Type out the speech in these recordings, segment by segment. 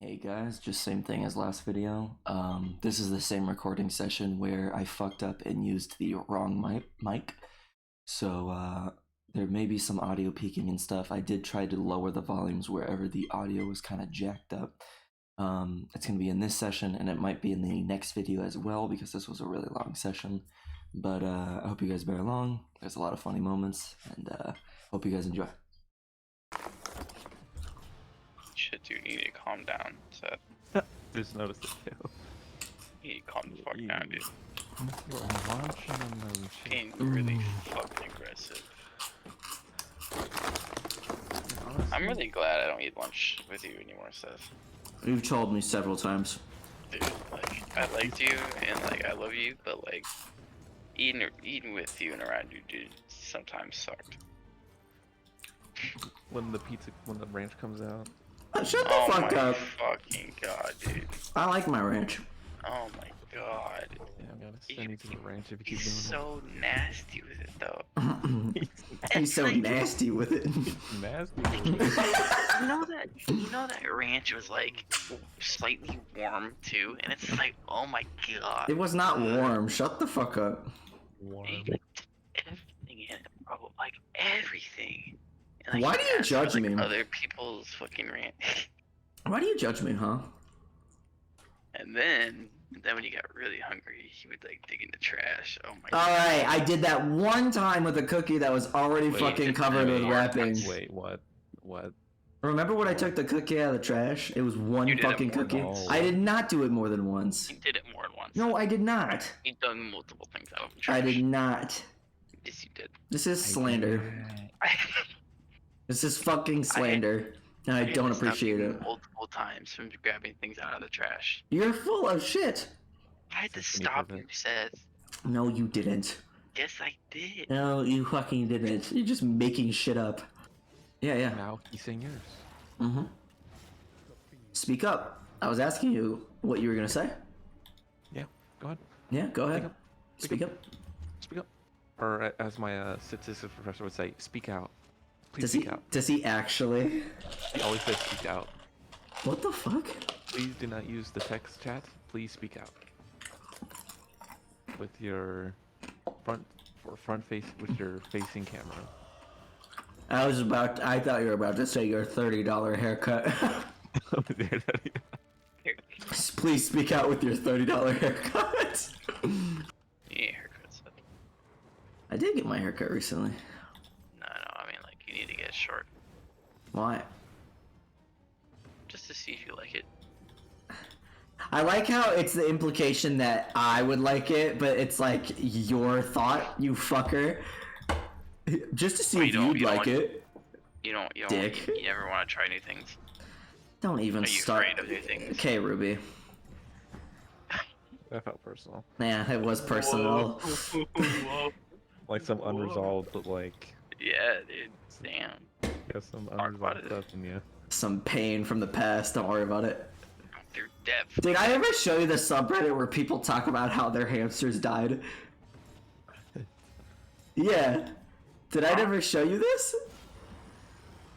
Hey guys, just same thing as last video. This is the same recording session where I fucked up and used the wrong mic. So there may be some audio peaking and stuff. I did try to lower the volumes wherever the audio was kind of jacked up. It's going to be in this session and it might be in the next video as well because this was a really long session. But I hope you guys bear along. There's a lot of funny moments and hope you guys enjoy. Shit, dude, you need to calm down, Seth. Just noticed it too. You need to calm the fuck down, dude. I'm watching them Being really fucking aggressive. I'm really glad I don't eat lunch with you anymore, Seth. You've told me several times. Dude, like, I liked you, and, like, I love you, but, like, eating with you and around you, dude, sometimes sucked. when the ranch comes out. Shut the fuck my up. Fucking god, dude. I like my ranch. Oh my god. Yeah, I'm gonna send you to the ranch if you keep He's doing so nasty with it, though. He's so nasty with it. that. Nasty. You know that ranch was like slightly warm too, and it's like, oh my god. It was not warm. Shut the fuck up. Warm. And, like, everything in it, bro. Like everything. And, like, Why do you asked judge for, like, me? other people's fucking ranch. Why do you judge me, huh? And then when you got really hungry, he would like dig in the trash. Oh my god. Alright, I did that one time with a cookie that was already fucking covered with wrapping. Wait, what? What? Remember when I took the cookie out of the trash? It was one You did it fucking more cookie. than once. I did not do it more than once. You did it more than once. No, I did not. You done multiple things out of the trash. I did not. Yes, you did. This is slander. This is fucking slander. And I had don't to stop appreciate you it. multiple times from grabbing things out of the trash. You're full of shit. I had to That's when stop you you, Seth. No, you didn't. Yes, I did. No, you fucking didn't. You're just making shit up. Yeah. Now he's saying yours. Mm-hmm. Speak up. I was asking you what you were gonna say. Yeah, go ahead. Yeah, go ahead. up. Speak up. Speak up. Or as my statistics professor would say, speak out. Please speak out. Does he actually? He always says speak out. What the fuck? Please do not use the text chat. Please speak out. With your front face, with your facing camera. I thought you were about to say your $30 haircut. Please speak out with your $30 haircut. Yeah, haircut, Seth. I did get my haircut recently. No, I mean, like, you need to get short. Why? Just to see if you like it. I like how it's the implication that I would like it, but it's like your thought, you fucker. Just to see if you'd like it. You don't, Dick. you never want to try new things. Don't even Are you start. afraid of new things? Okay, Ruby. That felt personal. Yeah, it was personal. Whoa. Like some unresolved, but like, Yeah, dude. Damn. got some Talk about unresolved it. stuff in you. Some pain from the past. Don't worry about it. Through depth. Did I ever show you the subreddit where people talk about how their hamsters died? Yeah. Did I ever show you this?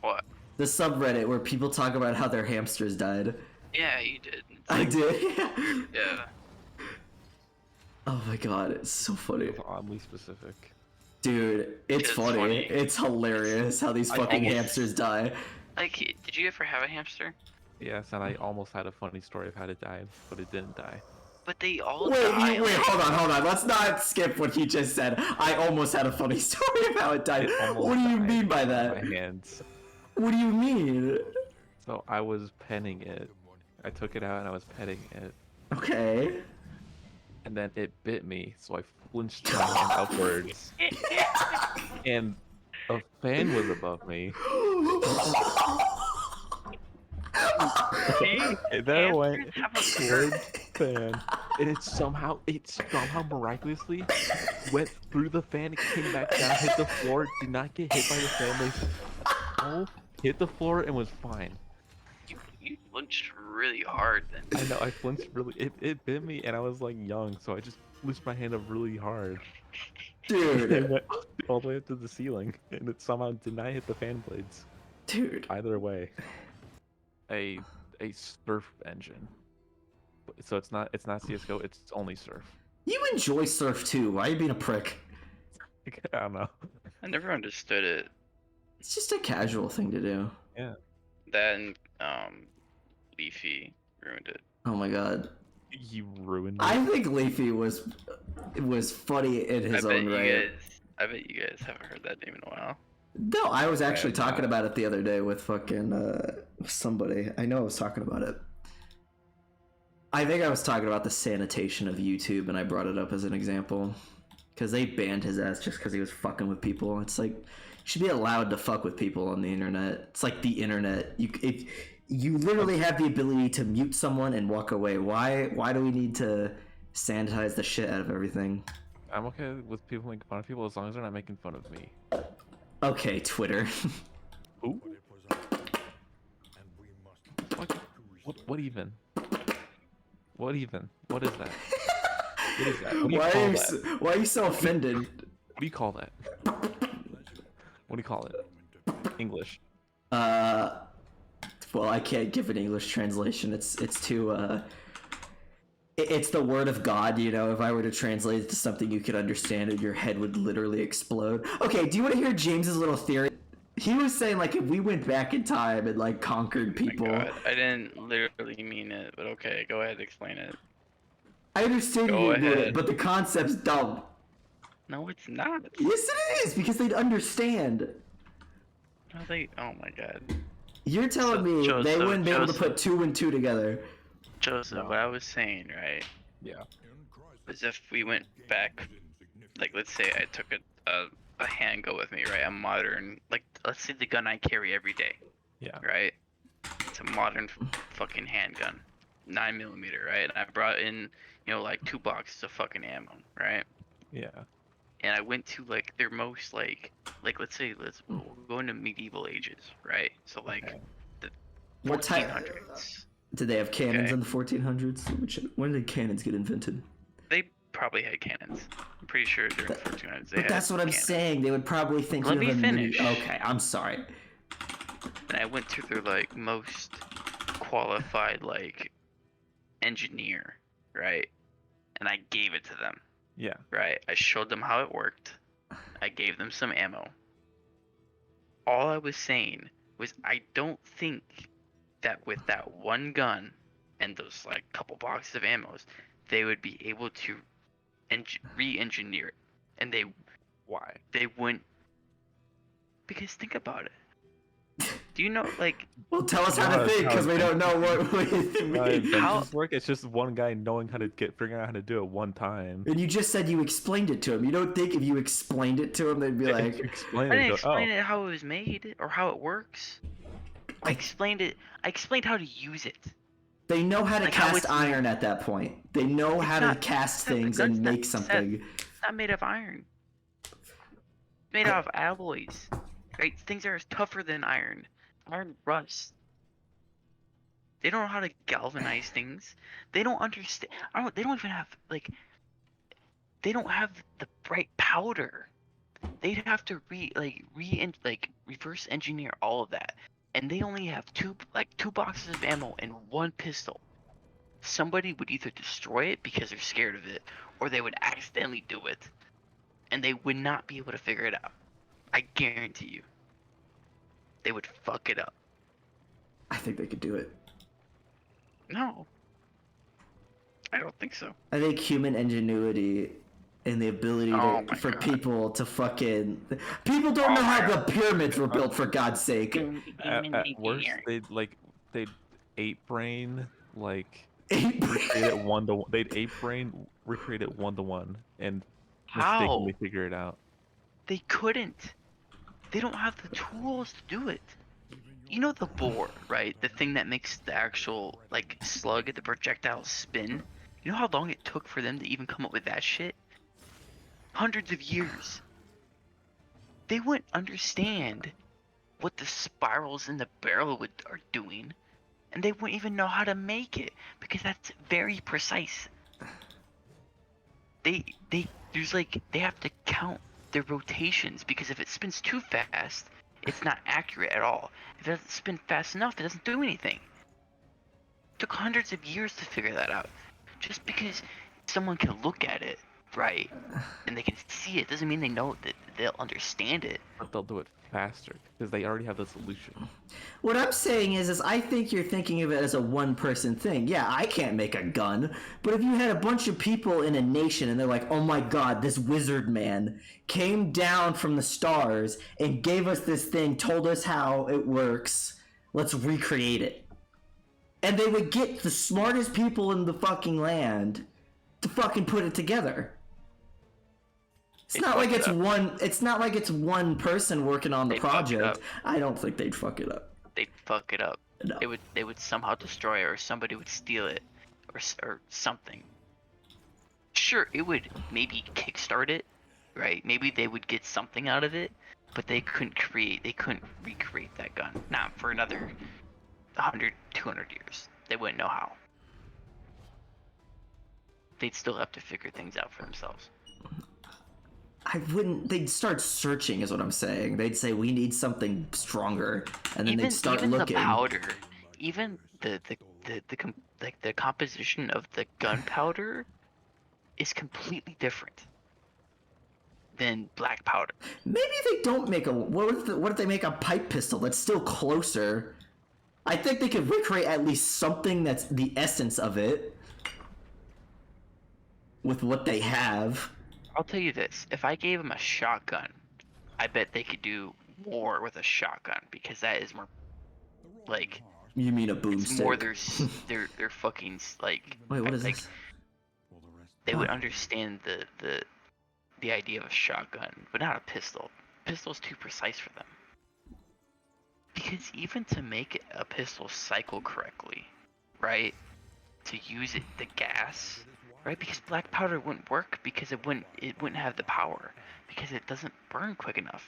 What? The subreddit where people talk about how their hamsters died. Yeah, you did. It's I like, did. yeah. Oh my god, it's so funny. It was oddly specific. Dude, it's funny. It's hilarious how these I fucking almost- hamsters die. Like, did you ever have a hamster? Yes, and I almost had a funny story of how it died, but it didn't die. But they all Wait, die. wait, hold on. Let's not skip what he just said. I almost had a funny story of how it died. It almost What do you died mean by in that? my hands. What do you mean? So I was petting it. I took it out and I was petting it, Okay. and then it bit me. So I flinched my hand upwards, and a fan was above me. And then I went towards the fan, and it somehow miraculously went through the fan, it came back down, hit the floor, did not get hit by the fan. Hit the floor and was fine. You flinched really hard then. I know, I flinched really. It bit me, and I was like young, so I just flinched my hand up really hard. Dude. It went all the way up to the ceiling, and it somehow did not hit the fan blades. Dude. Either way. I a surf engine. So it's not CS:GO. It's only surf. You enjoy surf too. Why are you being a prick? I don't know. I never understood it. It's just a casual thing to do. Yeah. That and Leafy ruined it. Oh my god. You ruined it. I think Leafy was funny in his own right. I bet you guys haven't heard that name in a while. No, I was actually have talking not. about it the other day with fucking somebody. I know I was talking about it. I think I was talking about the sanitation of YouTube, and I brought it up as an example. Because they banned his ass just because he was fucking with people. It's like, you should be allowed to fuck with people on the internet. It's like the internet. You literally have the ability to mute someone and walk away. Why do we need to sanitize the shit out of everything? I'm okay with people making fun of people as long as they're not making fun of me. Okay, Twitter. Ooh. What even? What even? What is that? What is that? What do you call that? Why are you so offended? What do you call that? What do you call it? English. Well, I can't give an English translation. It's too it's the word of God, you know. If I were to translate it to something you could understand, and your head would literally explode. Okay, do you want to hear James's little theory? He was saying, like, if we went back in time and, like, conquered people... Oh my God. I didn't literally mean it, but okay, go ahead, explain it. I understand you Go didn't mean it, ahead. but the concept's dumb. No, it's not. Yes, it is, because they'd understand. Oh my God. You're telling me they wouldn't be able to put 2 and 2 together. Joseph, No. what I was saying, right, Yeah. was if we went back, like, let's say I took a handgun with me, right, a modern, like, let's say the gun I carry every day, Yeah. right, it's a modern fucking handgun, 9mm, right, and I brought in, you know, like 2 boxes of fucking ammo, right, Yeah. and I went to, like, their most, like let's say, we'll go into medieval ages, right, so, like, Okay. the What type? 1400s. Did they have cannons Okay. in the 1400s? When did cannons get invented? They probably had cannons. I'm pretty sure during the 1400s they But had that's what I'm cannons. saying. They would probably think Let you me have a finish. Okay, I'm sorry. And I went to their, like, most qualified, like, engineer, right? And I gave it to them, Yeah. right? I showed them how it worked. I gave them some ammo. All I was saying was I don't think that with that one gun and those, like, couple boxes of ammos, they would be able to re-engineer it. And Why? they wouldn't, because think about it. Do you know, like, Well, tell us You know how to how- think, how because we don't know what you How mean. inventions work? It's just one guy knowing how to figuring out how to do it one time. And you just said you explained it to him. You don't think if you explained it to him, they'd be If like, you explain I it, didn't go, explain it how it was made or how it works. I explained how to use it. they know how to Like how cast it's iron at that point. They know It's how to not- cast the things gun's and not make something. It's not made of iron. It's made out of alloys. Right? Things are tougher than iron. Iron rusts. They don't know how to galvanize things. They don't understand. They don't even have, like, they don't have the right powder. They'd have to reverse engineer all of that, and they only have two boxes of ammo and one pistol. Somebody would either destroy it because they're scared of it, or they would accidentally do it, and they would not be able to figure it out. I guarantee you. They would fuck it up. I think they could do it. No. I don't think so. I think human ingenuity and the ability for God. people to fucking... People don't know how the pyramids were built, for God's sake. At worst, they'd ape brain, like, Ape recreate it one to one. They'd ape brain, recreate it 1-to-1, and How? mistakenly figure it out. They couldn't. They don't have the tools to do it. You know the bore, right? The thing that makes the actual, like, slug, the projectile spin? You know how long it took for them to even come up with that shit? Hundreds of years. They wouldn't understand what the spirals in the barrel are doing, and they wouldn't even know how to make it, because that's very precise. They have to count their rotations, because if it spins too fast, it's not accurate at all. If it doesn't spin fast enough, it doesn't do anything. took hundreds of years to figure that out. Just because someone can look at it, right, and they can see it, doesn't mean they know that they'll understand it. But they'll do it faster because they already have the solution. What I'm saying is I think you're thinking of it as a one-person thing. Yeah, I can't make a gun, but if you had a bunch of people in a nation and they're like, oh my god, this wizard man came down from the stars and gave us this thing, told us how it works, let's recreate it. And they would get the smartest people in the fucking land to fucking put it together. It's not like it's one person working on the project. I don't think they'd fuck it up. They'd fuck it up. No. They would somehow destroy it, or somebody would steal it, or something. Sure, it would maybe kickstart it, right? Maybe they would get something out of it, but they couldn't recreate that gun. Not for another 100, 200 years. They wouldn't know how. They'd still have to figure things out for themselves. They'd start searching is what I'm saying. They'd say, we need something stronger. And then they'd start looking. The powder, even the composition of the gunpowder is completely different than black powder. Maybe they don't make what if they make a pipe pistol that's still closer? I think they could recreate at least something that's the essence of it with what they have. I'll tell you this, if I gave them a shotgun, I bet they could do more with a shotgun, because that is more, like... You mean a boomstick? It's more their fucking, like... Wait, what is this? They would understand the idea of a shotgun, but not a pistol. Pistol's too precise for them. Because even to make a pistol cycle correctly, right? To use the gas... Right, because black powder wouldn't work because it wouldn't have the power, because it doesn't burn quick enough.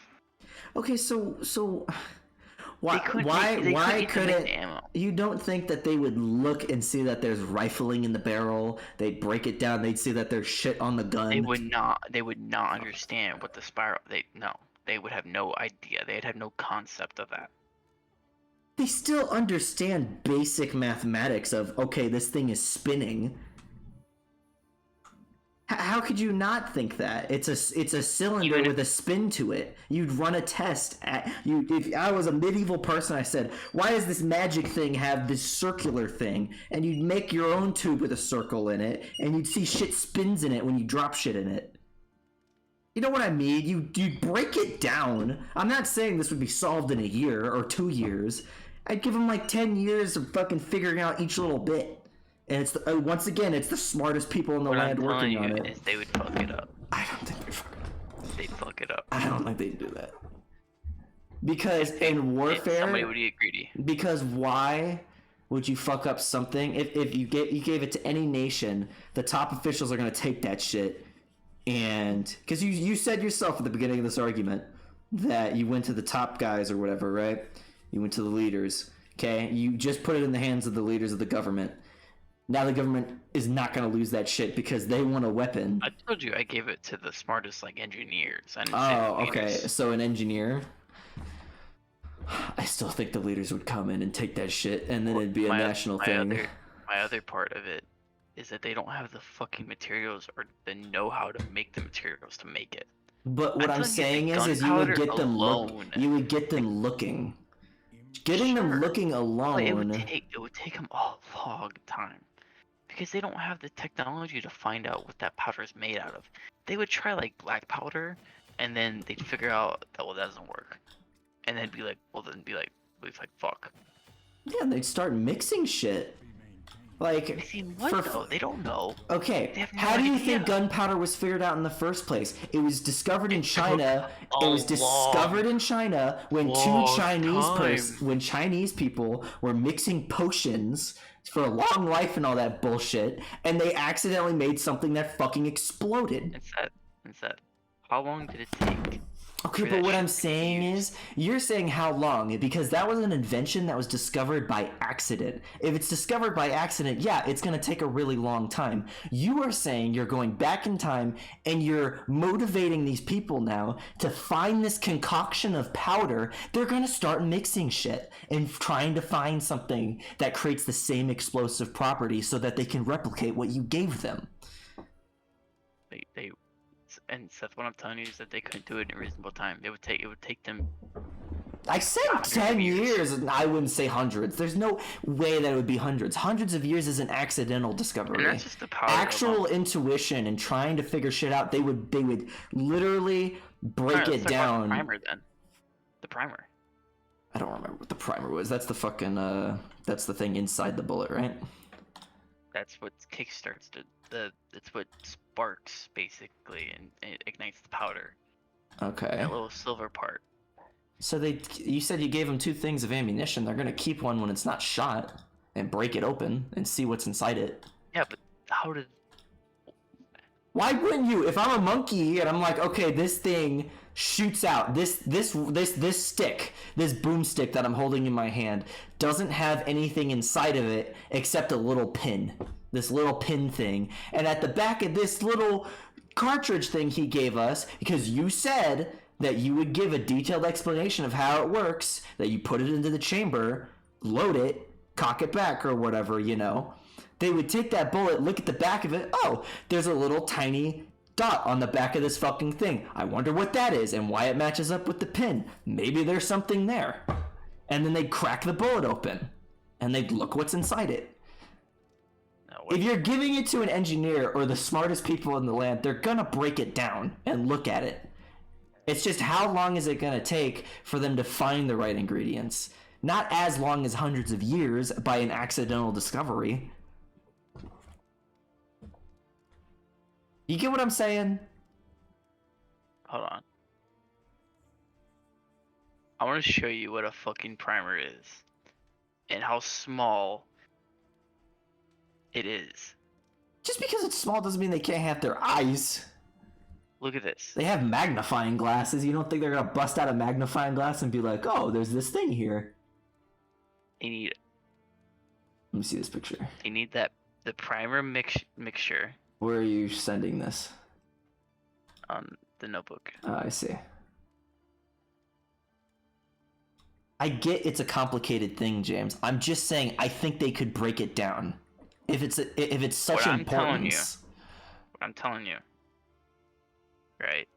Okay, so why couldn't you don't think that they would look and see that there's rifling in the barrel? They'd break it down. They'd see that there's shit on the gun. They would not understand what the spiral. They would have no idea. They'd have no concept of that. They still understand basic mathematics of, okay, this thing is spinning. How could you not think that? It's a cylinder with a spin to it. You'd run a test if I was a medieval person, I said, why does this magic thing have this circular thing? And you'd make your own tube with a circle in it, and you'd see shit spins in it when you drop shit in it. You know what I mean? You'd break it down. I'm not saying this would be solved in a year or 2 years. I'd give them like 10 years of fucking figuring out each little bit. And it's once again, it's the smartest people in the land working on it. Is they would fuck it up. I don't think they'd fuck it up. They'd fuck it up. I don't think they'd do that. Because in warfare, somebody would get greedy. Because why would you fuck up something? If you gave it to any nation, the top officials are gonna take that shit, and because you said yourself at the beginning of this argument that you went to the top guys or whatever, right? You went to the leaders. Okay, you just put it in the hands of the leaders of the government. Now the government is not going to lose that shit because they want a weapon. I told you I gave it to the smartest, like, engineers. Okay. So an engineer. I still think the leaders would come in and take that shit, and then it'd be a national thing. My other part of it is that they don't have the fucking materials or the know-how to make the materials to make it. But what I'm saying is you would get them looking. Getting them looking alone. It would take them a long time. Because they don't have the technology to find out what that powder is made out of. They would try like black powder, and then they'd figure out that that doesn't work, and then be like, fuck. Yeah, they'd start mixing shit. Like, they don't know. Okay, how do you think gunpowder was figured out in the first place? It was discovered in China. It was discovered in China when when Chinese people were mixing potions for a long life and all that bullshit, and they accidentally made something that fucking exploded. It's that. How long did it take Okay, for but that what shit I'm to be saying used. is, you're saying how long? Because that was an invention that was discovered by accident. If it's discovered by accident, yeah, it's going to take a really long time. You are saying you're going back in time and you're motivating these people now to find this concoction of powder. They're going to start mixing shit and trying to find something that creates the same explosive property so that they can replicate what you gave them. They and Seth, what I'm telling you is that they couldn't do it in a reasonable time. It would take them. I said Hundreds of 10 years. years, and I wouldn't say hundreds. There's no way that it would be hundreds. Hundreds of years is an accidental discovery. And that's just the powder Actual alone. intuition and trying to figure shit out, they would literally break Alright, it let's talk about down. the primer then. The primer. I don't remember what the primer was. That's the fucking that's the thing inside the bullet, right? That's what kickstarts that's what sparks basically, and it ignites the powder. Okay. That little silver part. So you said you gave them 2 things of ammunition. They're gonna keep one when it's not shot and break it open and see what's inside it. Yeah, but how did? Why wouldn't you? If I'm a monkey and I'm like, okay, this thing shoots out this stick, this boomstick that I'm holding in my hand doesn't have anything inside of it except a little pin. This little pin thing. And at the back of this little cartridge thing he gave us, because you said that you would give a detailed explanation of how it works, that you put it into the chamber, load it, cock it back or whatever, you know. They would take that bullet, look at the back of it. Oh, there's a little tiny dot on the back of this fucking thing. I wonder what that is and why it matches up with the pin. Maybe there's something there. And then they'd crack the bullet open and they'd look what's inside it. No, If you're giving it to an engineer or the smartest people in the land, they're gonna break it down and look at it. It's just how long is it gonna take for them to find the right ingredients? Not as long as hundreds of years by an accidental discovery. You get what I'm saying? hold on. I want to show you what a fucking primer is and how small it is. Just because it's small doesn't mean they can't have their eyes. Look at this. They have magnifying glasses. You don't think they're gonna bust out a magnifying glass and be like, oh, there's this thing here. They need Let me see this picture. the primer mixture Where are you sending this? on the notebook. I see. I get it's a complicated thing, James. I'm just saying I think they could break it down. If it's such What I'm telling you. importance. What I'm telling you, right?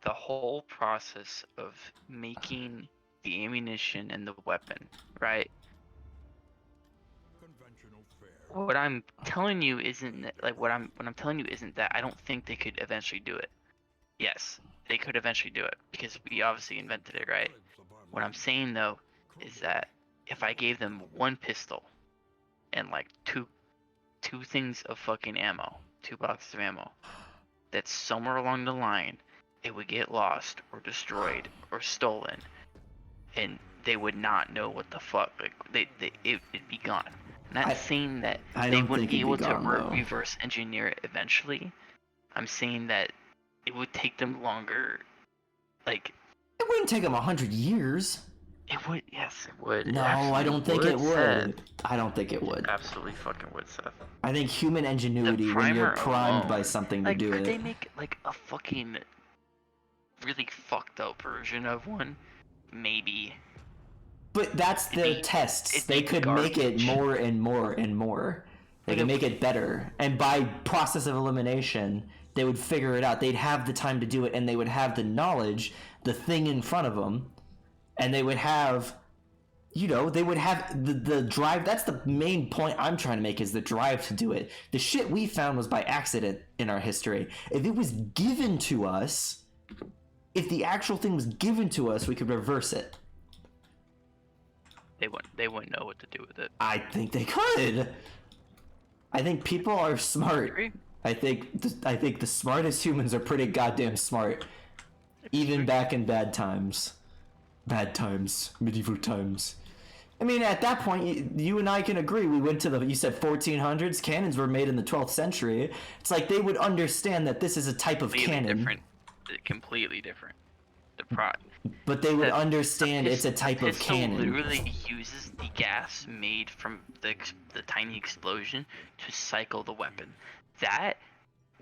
The whole process of making the ammunition and the weapon, right? What I'm telling you isn't what I'm telling you isn't that I don't think they could eventually do it. Yes, they could eventually do it because we obviously invented it, right? What I'm saying though is that if I gave them one pistol and like two things of fucking ammo, 2 boxes of ammo, that somewhere along the line it would get lost or destroyed or stolen, and they would not know what the fuck. Like it'd be gone. I'm not saying that they wouldn't be able to reverse engineer it eventually. I'm saying that it would take them longer. Like It wouldn't take them 100 years. it would. Yes, it would. No, I don't think it would. Seth. I don't think it would. Absolutely fucking would, Seth. I think human ingenuity, when you're primer primed by alone, something to Like, do could it. they make like a fucking really fucked up version of one? Maybe. But that's the tests. it'd They be could make it garbage. more and more and more. They But could it- make it better. And by process of elimination, they would figure it out. They'd have the time to do it, and they would have the knowledge, the thing in front of them, and they would have, they would have the drive. That's the main point I'm trying to make, is the drive to do it. The shit we found was by accident in our history. If it was given to us, if the actual thing was given to us, we could reverse it. They wouldn't know what to do with it. I think they could. I think people are smart. Agree. I think the smartest humans are pretty goddamn smart, even back in bad times, medieval times. I mean, at that point, you and I can agree. We went to you said 1400s. Cannons were made in the 12th century. It's like they would understand that this is a type of Completely cannon. different. completely different. The pro. But they would The- understand it's a type of pistol cannon. literally uses the gas made from the tiny explosion to cycle the weapon. That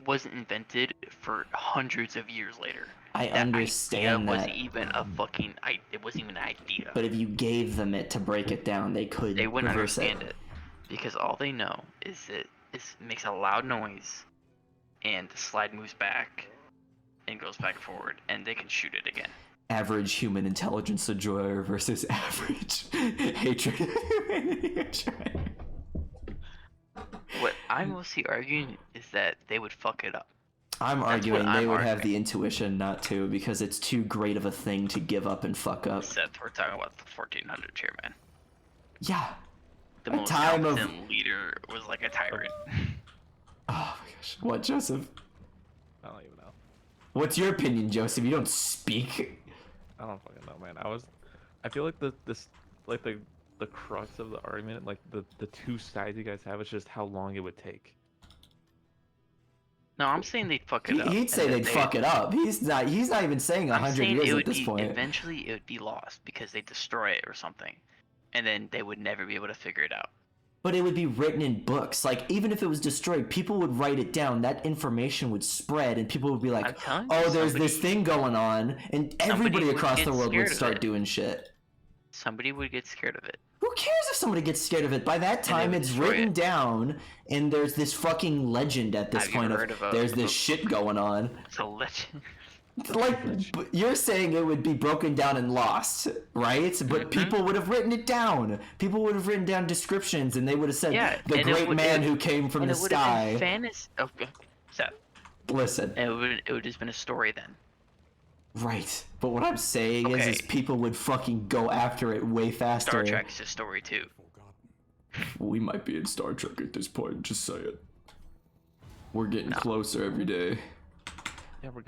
wasn't invented for hundreds of years later. I That understand idea that. wasn't even a fucking. It wasn't even an idea. But if you gave them it to break it down, they could They wouldn't reverse understand it because all they know is it makes a loud noise, and the slide moves back and goes back and forward, and they can shoot it again. Average human intelligence enjoyer versus average hatred of humanity. What I'm mostly arguing is that they would fuck it up. I'm That's arguing what they I'm would have arguing. the intuition not to, because it's too great of a thing to give up and fuck up. Seth, we're talking about the 1400 here, man. Yeah. The A most time of- competent leader was like a tyrant. Oh my gosh. What, Joseph? I don't even know. What's your opinion, Joseph? You don't speak. I don't fucking know, man. I feel like the crux of the argument, like the two sides you guys have, is just how long it would take. No, I'm saying they'd fuck it up. He'd say they'd fuck it up. He's not even saying I'm 100 saying years it at would this be point. eventually it would be lost because they destroy it or something, and then they would never be able to figure it out. But it would be written in books. Like, even if it was destroyed, people would write it down. That information would spread, and people would be I'm like, telling you, oh, there's this thing going on, and everybody would across get the world would scared of start it. doing shit. Somebody would get scared of it. Who cares if somebody gets scared of it? By that they time, would it's destroy written it. down, and there's this fucking legend at this Have you point heard of a- there's this shit going on. It's a legend. Like, you're saying it would be broken down and lost, right? But people would have written it down. People would have written down descriptions, and they would have said, Yeah, the and it great would- man who came from And the it would have sky. been fantasy. Okay, Seth. Listen. And it would just been a story then. Right. But what I'm saying is Okay. people would fucking go after it way faster. Star Trek's a story too. We might be in Star Trek at this point, just say it. We're getting closer every day. Yeah, we're